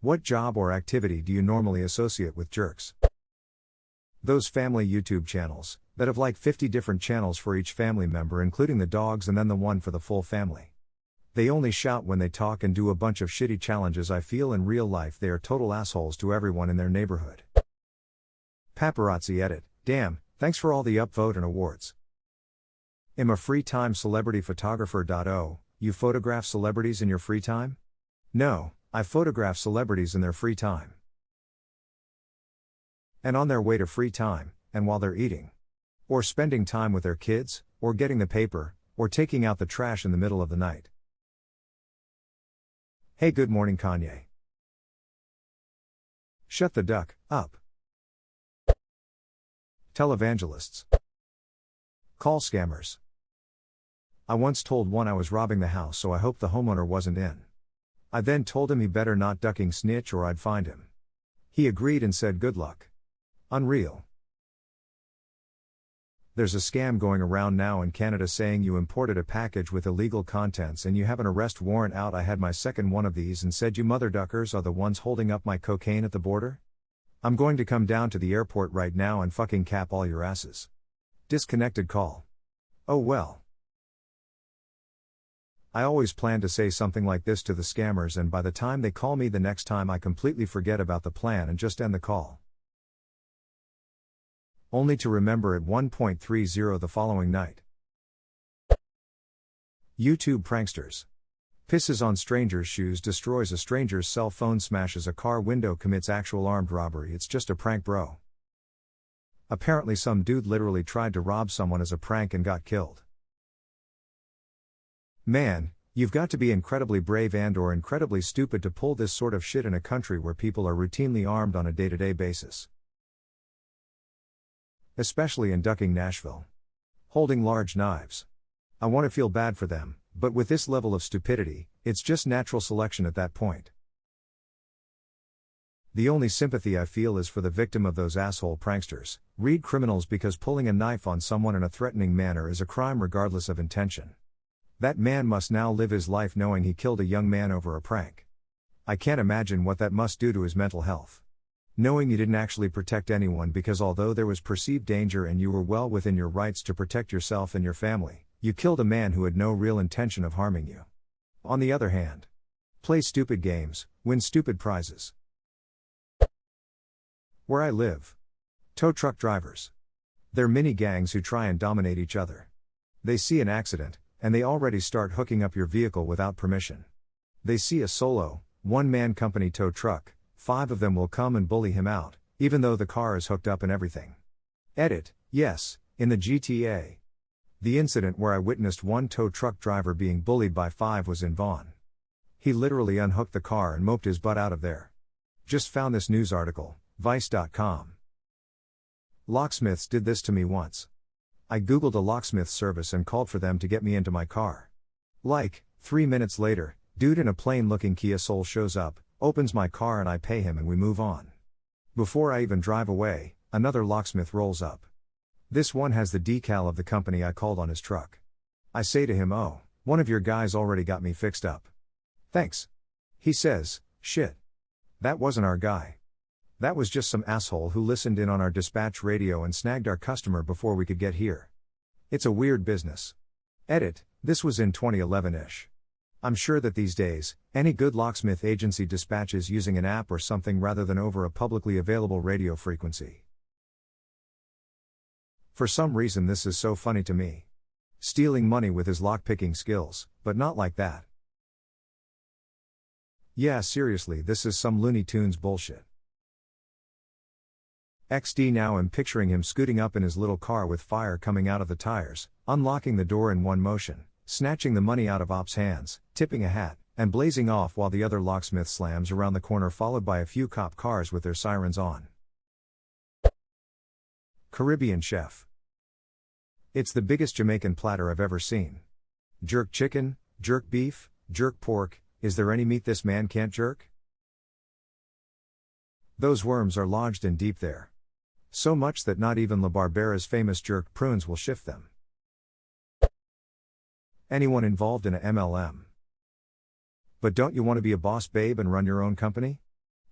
What job or activity do you normally associate with jerks? Those family YouTube channels, that have like 50 different channels for each family member including the dogs and then the one for the full family. They only shout when they talk and do a bunch of shitty challenges. I feel in real life they are total assholes to everyone in their neighborhood. Paparazzi edit, damn, thanks for all the upvote and awards. I'm a free time celebrity photographer. You photograph celebrities in your free time? No, I photograph celebrities in their free time. And on their way to free time, and while they're eating. Or spending time with their kids, or getting the paper, or taking out the trash in the middle of the night. Hey, good morning, Kanye. Shut the duck up. Televangelists. Call scammers. I once told one I was robbing the house, so I hoped the homeowner wasn't in. I then told him he better not ducking snitch or I'd find him. He agreed and said good luck. Unreal. There's a scam going around now in Canada saying you imported a package with illegal contents and you have an arrest warrant out. I had my second one of these and said, you mother duckers are the ones holding up my cocaine at the border? I'm going to come down to the airport right now and fucking cap all your asses. Disconnected call. Oh well. I always plan to say something like this to the scammers, and by the time they call me the next time I completely forget about the plan and just end the call. Only to remember at 1.30 the following night. YouTube pranksters. Pisses on stranger's shoes, destroys a stranger's cell phone, smashes a car window, commits actual armed robbery. It's just a prank, bro. Apparently some dude literally tried to rob someone as a prank and got killed. Man, you've got to be incredibly brave and or incredibly stupid to pull this sort of shit in a country where people are routinely armed on a day-to-day basis. Especially in ducking Nashville. Holding large knives. I want to feel bad for them, but with this level of stupidity, it's just natural selection at that point. The only sympathy I feel is for the victim of those asshole pranksters. Read criminals, because pulling a knife on someone in a threatening manner is a crime regardless of intention. That man must now live his life knowing he killed a young man over a prank. I can't imagine what that must do to his mental health. Knowing you didn't actually protect anyone, because although there was perceived danger and you were well within your rights to protect yourself and your family, you killed a man who had no real intention of harming you. On the other hand, play stupid games, win stupid prizes. Where I live. Tow truck drivers. They're mini gangs who try and dominate each other. They see an accident, and they already start hooking up your vehicle without permission. They see a solo, one-man company tow truck, 5 of them will come and bully him out, even though the car is hooked up and everything. Edit, yes, in the GTA. The incident where I witnessed one tow truck driver being bullied by 5 was in Vaughan. He literally unhooked the car and moped his butt out of there. Just found this news article, Vice.com. Locksmiths did this to me once. I googled a locksmith service and called for them to get me into my car. Like, 3 minutes later, dude in a plain-looking Kia Soul shows up, opens my car and I pay him and we move on. Before I even drive away, another locksmith rolls up. This one has the decal of the company I called on his truck. I say to him, oh, one of your guys already got me fixed up. Thanks. He says, shit. That wasn't our guy. That was just some asshole who listened in on our dispatch radio and snagged our customer before we could get here. It's a weird business. Edit, this was in 2011-ish. I'm sure that these days, any good locksmith agency dispatches using an app or something rather than over a publicly available radio frequency. For some reason this is so funny to me. Stealing money with his lockpicking skills, but not like that. Yeah, seriously, this is some Looney Tunes bullshit. XD, now I'm picturing him scooting up in his little car with fire coming out of the tires, unlocking the door in one motion, snatching the money out of Op's hands, tipping a hat, and blazing off while the other locksmith slams around the corner, followed by a few cop cars with their sirens on. Caribbean chef. It's the biggest Jamaican platter I've ever seen. Jerk chicken, jerk beef, jerk pork. Is there any meat this man can't jerk? Those worms are lodged in deep there. So much that not even La Barbera's famous jerked prunes will shift them. Anyone involved in a MLM? But don't you want to be a boss babe and run your own company?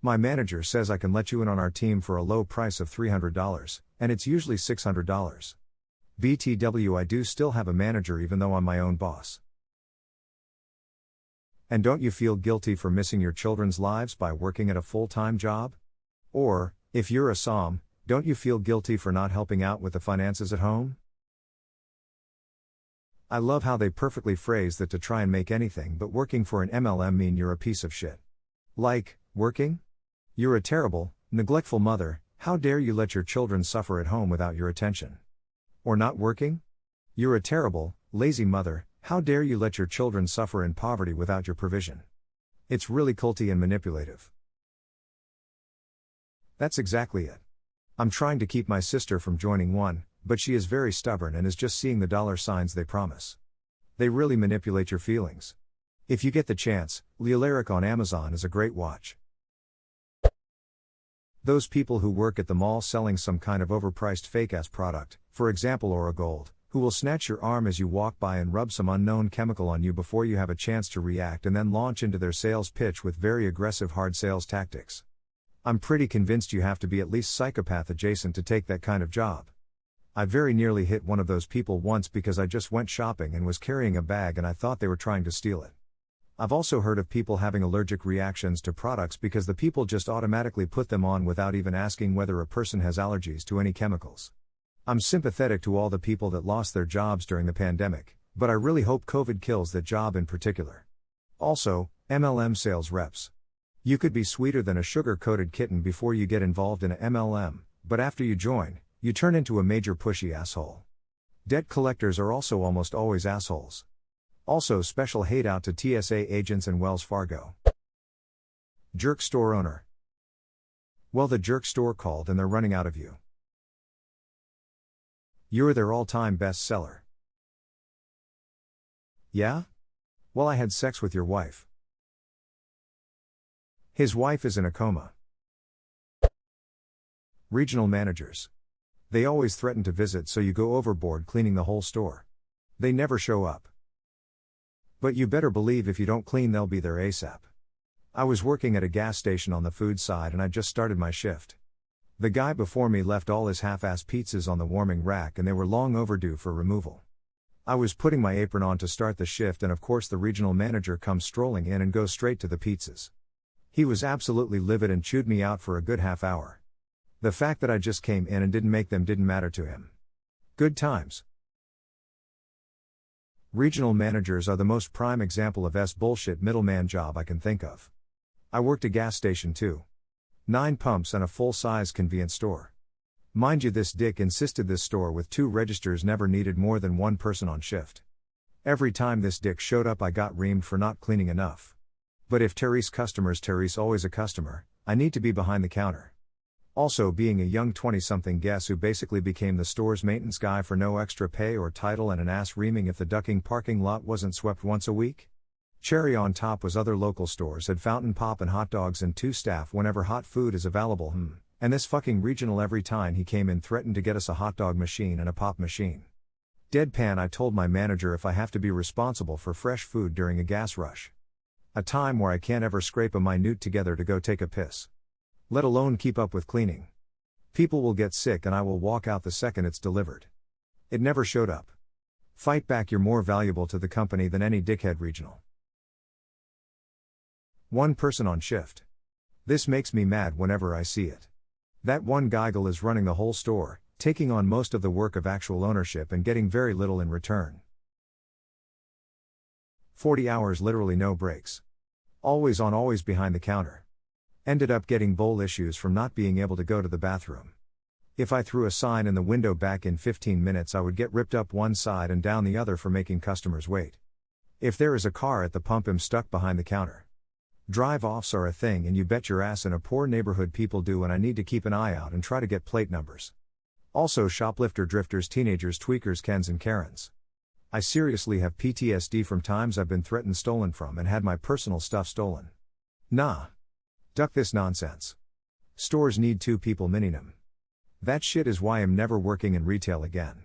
My manager says I can let you in on our team for a low price of $300, and it's usually $600. BTW, I do still have a manager even though I'm my own boss. And don't you feel guilty for missing your children's lives by working at a full-time job? Or, if you're a SOM, don't you feel guilty for not helping out with the finances at home? I love how they perfectly phrase that to try and make anything but working for an MLM mean you're a piece of shit. Like, working? You're a terrible, neglectful mother, how dare you let your children suffer at home without your attention? Or not working? You're a terrible, lazy mother, how dare you let your children suffer in poverty without your provision? It's really culty and manipulative. That's exactly it. I'm trying to keep my sister from joining one, but she is very stubborn and is just seeing the dollar signs they promise. They really manipulate your feelings. If you get the chance, Leolaric on Amazon is a great watch. Those people who work at the mall selling some kind of overpriced fake-ass product, for example Aura Gold, who will snatch your arm as you walk by and rub some unknown chemical on you before you have a chance to react and then launch into their sales pitch with very aggressive hard sales tactics. I'm pretty convinced you have to be at least psychopath adjacent to take that kind of job. I very nearly hit one of those people once because I just went shopping and was carrying a bag and I thought they were trying to steal it. I've also heard of people having allergic reactions to products because the people just automatically put them on without even asking whether a person has allergies to any chemicals. I'm sympathetic to all the people that lost their jobs during the pandemic, but I really hope COVID kills that job in particular. Also, MLM sales reps. You could be sweeter than a sugar-coated kitten before you get involved in a MLM, but after you join, you turn into a major pushy asshole. Debt collectors are also almost always assholes. Also special hate out to TSA agents and Wells Fargo. Jerk store owner. Well, the jerk store called and they're running out of you. You're their all-time best seller. Yeah? Well, I had sex with your wife. His wife is in a coma. Regional managers. They always threaten to visit so you go overboard cleaning the whole store. They never show up. But you better believe if you don't clean they'll be there ASAP. I was working at a gas station on the food side and I just started my shift. The guy before me left all his half-ass pizzas on the warming rack and they were long overdue for removal. I was putting my apron on to start the shift and of course the regional manager comes strolling in and goes straight to the pizzas. He was absolutely livid and chewed me out for a good half hour. The fact that I just came in and didn't make them didn't matter to him. Good times. Regional managers are the most prime example of bullshit middleman job I can think of. I worked a gas station too. 9 pumps and a full-size convenience store. Mind you, this dick insisted this store with 2 registers never needed more than 1 person on shift. Every time this dick showed up I got reamed for not cleaning enough. But if Therese customers, Therese always a customer, I need to be behind the counter. Also, being a young 20-something guess who basically became the store's maintenance guy for no extra pay or title and an ass reaming if the ducking parking lot wasn't swept once a week? Cherry on top was other local stores had fountain pop and hot dogs and 2 staff whenever hot food is available. And this fucking regional every time he came in threatened to get us a hot dog machine and a pop machine. Deadpan, I told my manager if I have to be responsible for fresh food during a gas rush. A time where I can't ever scrape a minute together to go take a piss. Let alone keep up with cleaning. People will get sick and I will walk out the second it's delivered. It never showed up. Fight back, you're more valuable to the company than any dickhead regional. 1 person on shift. This makes me mad whenever I see it. That one giggle is running the whole store, taking on most of the work of actual ownership and getting very little in return. 40 hours, literally no breaks. Always on, always behind the counter. Ended up getting bowl issues from not being able to go to the bathroom. If I threw a sign in the window back in 15 minutes I would get ripped up one side and down the other for making customers wait. If there is a car at the pump I'm stuck behind the counter. Drive-offs are a thing and you bet your ass in a poor neighborhood people do, and I need to keep an eye out and try to get plate numbers. Also shoplifter, drifters, teenagers, tweakers, Kens and Karens. I seriously have PTSD from times I've been threatened, stolen from, and had my personal stuff stolen. Nah. Duck this nonsense. Stores need 2 people minimum. That shit is why I'm never working in retail again.